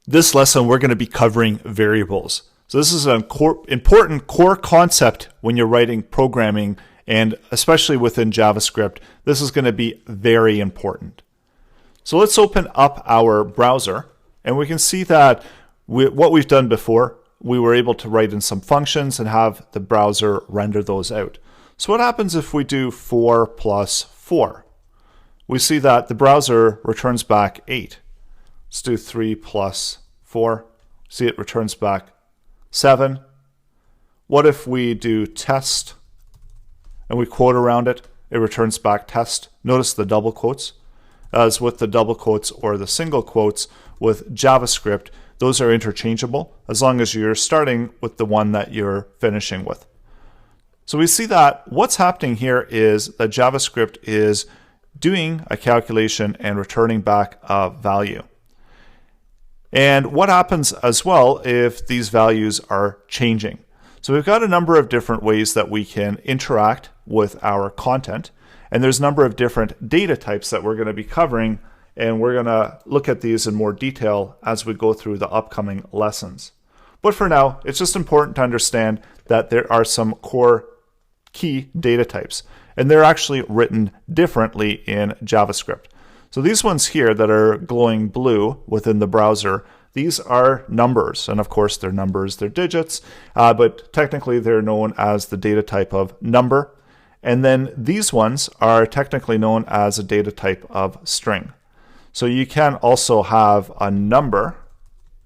This lesson, we're going to be covering variables. So this is an important core concept when you're writing programming, and especially within JavaScript, this is going to be very important. So let's open up our browser, and we can see that what we've done before, we were able to write in some functions and have the browser render those out. So what happens if we do 4 plus 4? We see that the browser returns back 8. Let's do 3 plus 4. See, it returns back 7. What if we do test and we quote around it? It returns back test. Notice the double quotes. As with the double quotes or the single quotes with JavaScript, those are interchangeable as long as you're starting with the one that you're finishing with. So we see that what's happening here is that JavaScript is doing a calculation and returning back a value. And what happens as well if these values are changing? So we've got a number of different ways that we can interact with our content. And there's a number of different data types that we're going to be covering, and we're going to look at these in more detail as we go through the upcoming lessons. But for now, it's just important to understand that there are some core key data types, and they're actually written differently in JavaScript. So these ones here that are glowing blue within the browser, these are numbers, and of course they're numbers, they're digits, but technically they're known as the data type of number. And then these ones are technically known as a data type of string. So you can also have a number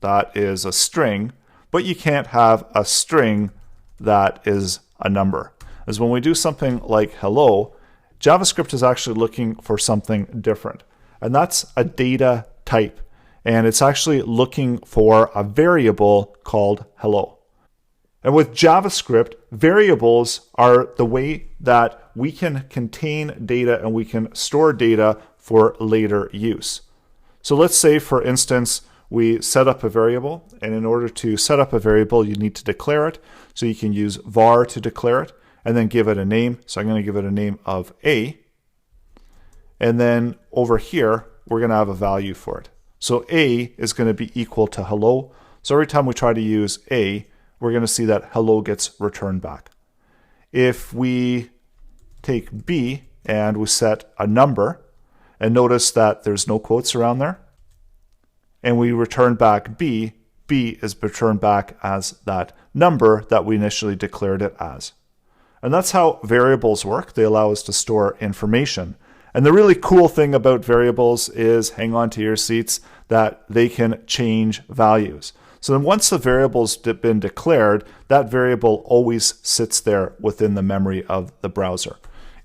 that is a string, but you can't have a string that is a number. As when we do something like hello, JavaScript is actually looking for something different. And that's a data type. And it's actually looking for a variable called hello. And with JavaScript, variables are the way that we can contain data and we can store data for later use. So let's say, for instance, we set up a variable, and in order to set up a variable, you need to declare it. So you can use var to declare it and then give it a name. So I'm going to give it a name of A. And then over here, we're going to have a value for it. So A is going to be equal to hello. So every time we try to use A, we're going to see that hello gets returned back. If we take B and we set a number, and notice that there's no quotes around there, and we return back B, B is returned back as that number that we initially declared it as. And that's how variables work. They allow us to store information. And the really cool thing about variables is, hang on to your seats, that they can change values. So then once the variable's been declared, that variable always sits there within the memory of the browser.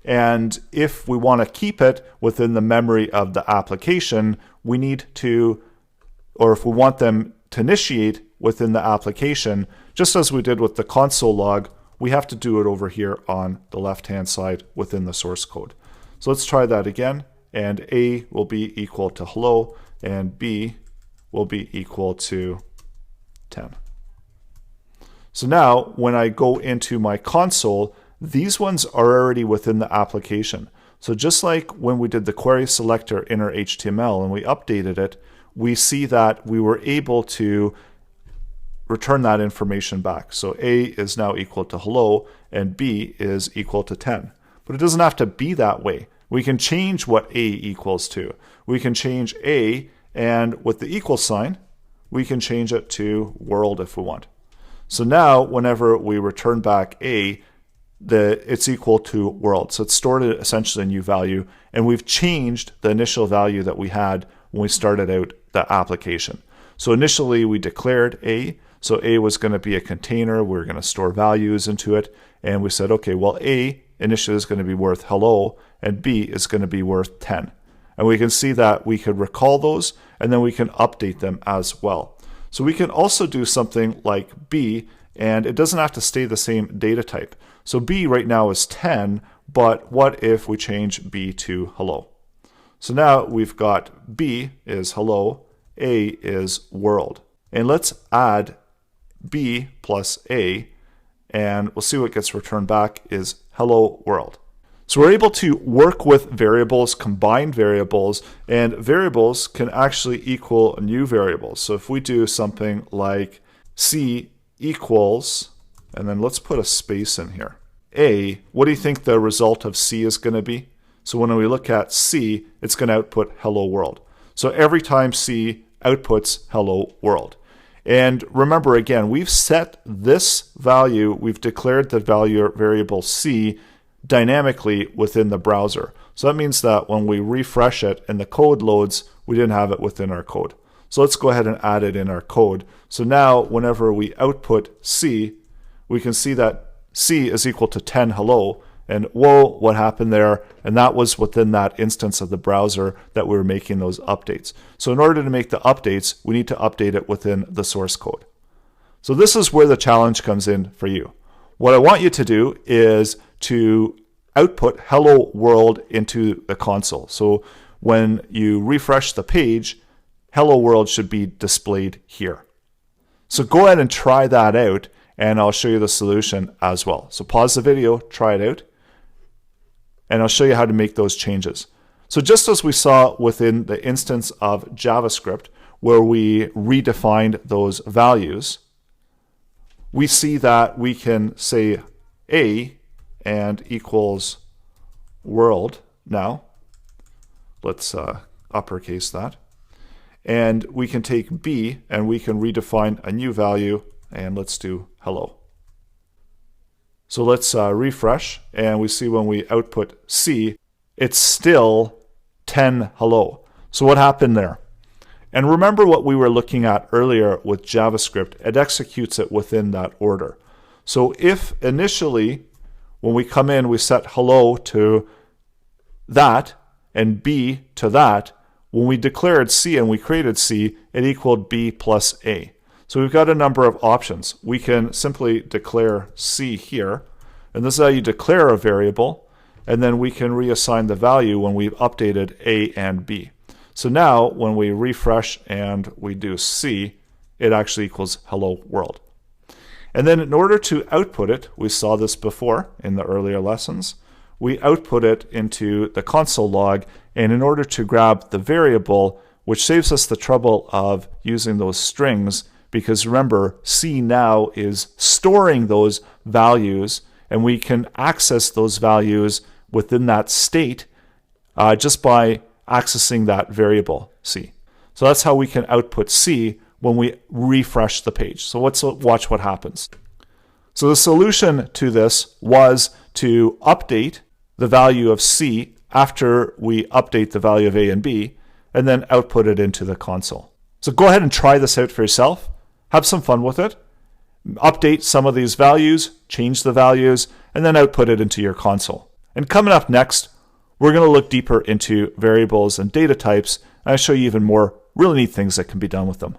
And if we want to keep it within the memory of the application, we need to, or if we want them to initiate within the application, just as we did with the console log, we have to do it over here on the left-hand side within the source code. So let's try that again, and A will be equal to hello, and B will be equal to 10. So now when I go into my console, these ones are already within the application. So just like when we did the query selector in our HTML and we updated it, we see that we were able to return that information back. So A is now equal to hello and B is equal to 10. But it doesn't have to be that way. We can change what A equals to. We can change A, and with the equal sign, we can change it to world if we want. So now whenever we return back A, it's equal to world. So it's stored essentially a new value, and we've changed the initial value that we had when we started out the application. So initially we declared A, so A was going to be a container, we were going to store values into it, and we said, okay, well, A initially is going to be worth hello, and B is going to be worth 10. And we can see that we could recall those, and then we can update them as well. So we can also do something like B, and it doesn't have to stay the same data type. So B right now is 10, but what if we change B to hello? So now we've got B is hello, A is world. And let's add B plus A, and we'll see what gets returned back is hello world. So we're able to work with variables, combine variables, and variables can actually equal new variables. So if we do something like C equals, and then let's put a space in here, A, what do you think the result of C is going to be? So when we look at C, it's going to output hello world. So every time C outputs hello world. And remember, again, we've set this value, we've declared the value variable C dynamically within the browser. So that means that when we refresh it and the code loads, we didn't have it within our code. So let's go ahead and add it in our code. So now whenever we output C, we can see that C is equal to 10 hello. And whoa, what happened there? And that was within that instance of the browser that we were making those updates. So in order to make the updates, we need to update it within the source code. So this is where the challenge comes in for you. What I want you to do is to output hello world into the console. So when you refresh the page, hello world should be displayed here. So go ahead and try that out, and I'll show you the solution as well. So pause the video, try it out, and I'll show you how to make those changes. So just as we saw within the instance of JavaScript where we redefined those values, we see that we can say A and equals world now. Let's uppercase that. And we can take B and we can redefine a new value, and let's do hello. So let's refresh, and we see when we output C, it's still 10 hello. So what happened there? And remember what we were looking at earlier with JavaScript, it executes it within that order. So if initially, when we come in, we set hello to that and B to that, when we declared C and we created C, it equaled B plus A. So we've got a number of options. We can simply declare C here, and this is how you declare a variable, and then we can reassign the value when we've updated A and B. So now when we refresh and we do C, it actually equals hello world. And then in order to output it, we saw this before in the earlier lessons, we output it into the console log, and in order to grab the variable, which saves us the trouble of using those strings, because remember, C now is storing those values, and we can access those values within that state just by accessing that variable C. So that's how we can output C when we refresh the page. So let's watch what happens. So the solution to this was to update the value of C after we update the value of A and B, and then output it into the console. So go ahead and try this out for yourself. Have some fun with it. Update some of these values, change the values, and then output it into your console. And coming up next, we're going to look deeper into variables and data types, and I'll show you even more really neat things that can be done with them.